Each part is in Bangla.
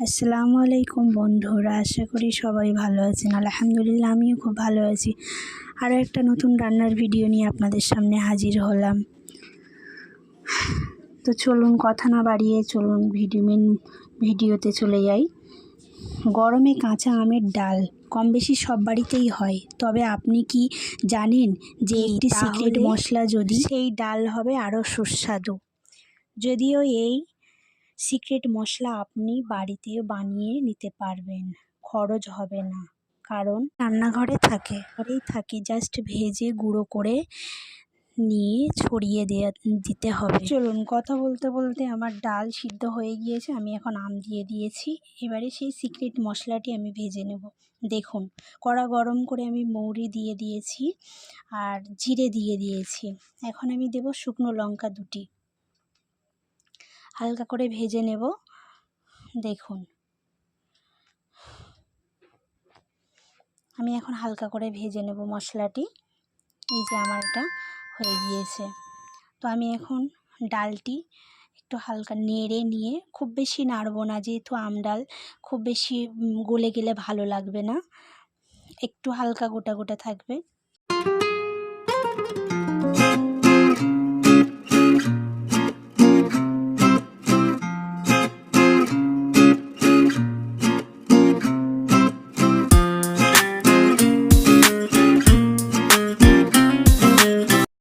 আসসালামু আলাইকুম বন্ধুরা, আশা করি সবাই ভালো আছেন। আলহামদুলিল্লাহ, আমিও খুব ভালো আছি। আরও একটা নতুন রান্নার ভিডিও নিয়ে আপনাদের সামনে হাজির হলাম। তো চলুন কথা না বাড়িয়ে চলুন ভিডিওতে চলে যাই। গরমে কাঁচা আমের ডাল কম বেশি সব বাড়িতেই হয়, তবে আপনি কি জানেন যে একটি সিক্রেট মশলা যদি সেই ডাল হবে আরও সুস্বাদু। যদিও এই সিক্রেট মশলা আপনি বাড়িতেও বানিয়ে নিতে পারবেন, খরচ হবে না, কারণ রান্নাঘরে থাকে জাস্ট ভেজে গুঁড়ো করে নিয়ে ছড়িয়ে দিতে হবে। চলুন, কথা বলতে বলতে আমার ডাল সিদ্ধ হয়ে গিয়েছে, আমি এখন আম দিয়ে দিয়েছি। এবারে সেই সিক্রেট মশলাটি আমি ভেজে নেব। দেখুন, কড়া গরম করে আমি মৌরি দিয়ে দিয়েছি আর জিরে দিয়ে দিয়েছি। এখন আমি দেব শুকনো লঙ্কা 2টি, হালকা করে ভেজে নেব। দেখুন, আমি এখন হালকা করে ভেজে নেব মশলাটি। এই যে আমার এটা হয়ে গিয়েছে। তো আমি এখন ডালটি একটু হালকা নেড়ে নিয়ে, খুব বেশি নাড়ব না, যেহেতু আম ডাল খুব বেশি গলে গেলে ভালো লাগবে না, একটু হালকা গোটা গোটা থাকবে।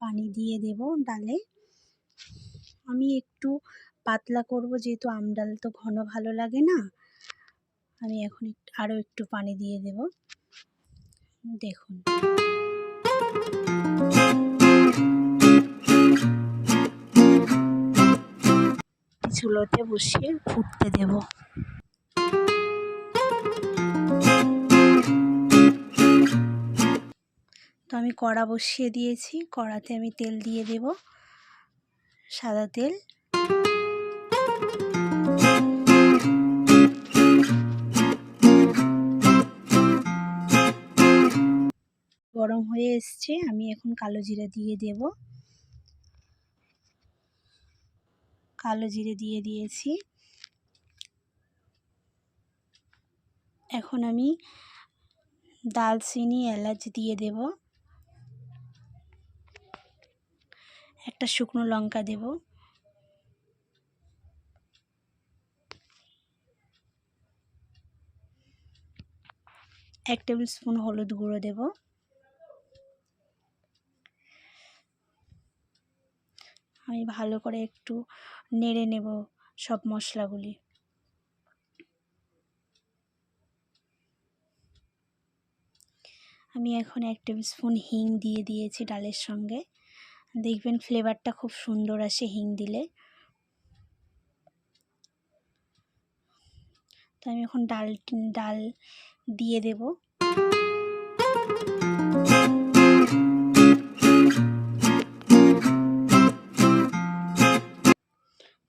পানি দিয়ে দেব ডালে। আমি একটু পাতলা করব, যেহেতু আম ডাল তো ঘন ভালো লাগে না। আমি এখন আরও একটু পানি দিয়ে দেব। দেখুন, চুলোতে বসিয়ে ফুটতে দেব। তো আমি কড়া বসিয়ে দিয়েছি, কড়াতে আমি তেল দিয়ে দেব, সাদা তেল। গরম হয়ে এসছে, আমি এখন কালো জিরা দিয়ে দেব। কালো জিরে দিয়ে দিয়েছি। এখন আমি দারচিনি, এলাচ দিয়ে দেব, একটা শুকনো লঙ্কা দেব, 1 টেবিল স্পুন হলুদ গুঁড়ো দেব। আমি ভালো করে একটু নেড়ে নেব সব মশলাগুলি। আমি এখন 1 টেবিল স্পুন হিং দিয়ে দিয়েছি ডালের সঙ্গে। দেখবেন ফ্লেভারটা খুব সুন্দর আসে হিং দিলে। তো আমি এখন ডাল দিয়ে দেব।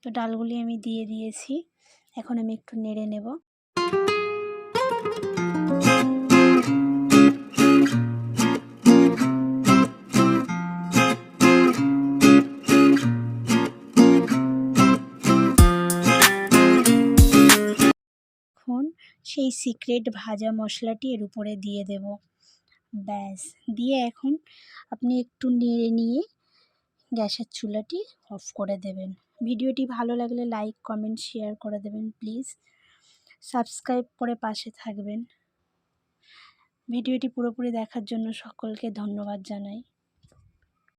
তো ডালগুলি আমি দিয়ে দিয়েছি, এখন আমি একটু নেড়ে নেব। এখন সেই সিক্রেট ভাজা মশলাটি এর উপরে দিয়ে দেব। ব্যাস, দিয়ে এখন আপনি একটু নেড়ে নিয়ে গ্যাসের চুলাটি অফ করে দেবেন। ভিডিওটি ভালো লাগলে লাইক, কমেন্ট, শেয়ার করে দেবেন প্লিজ। সাবস্ক্রাইব করে পাশে থাকবেন। ভিডিওটি পুরোপুরি দেখার জন্য সকলকে ধন্যবাদ জানাই।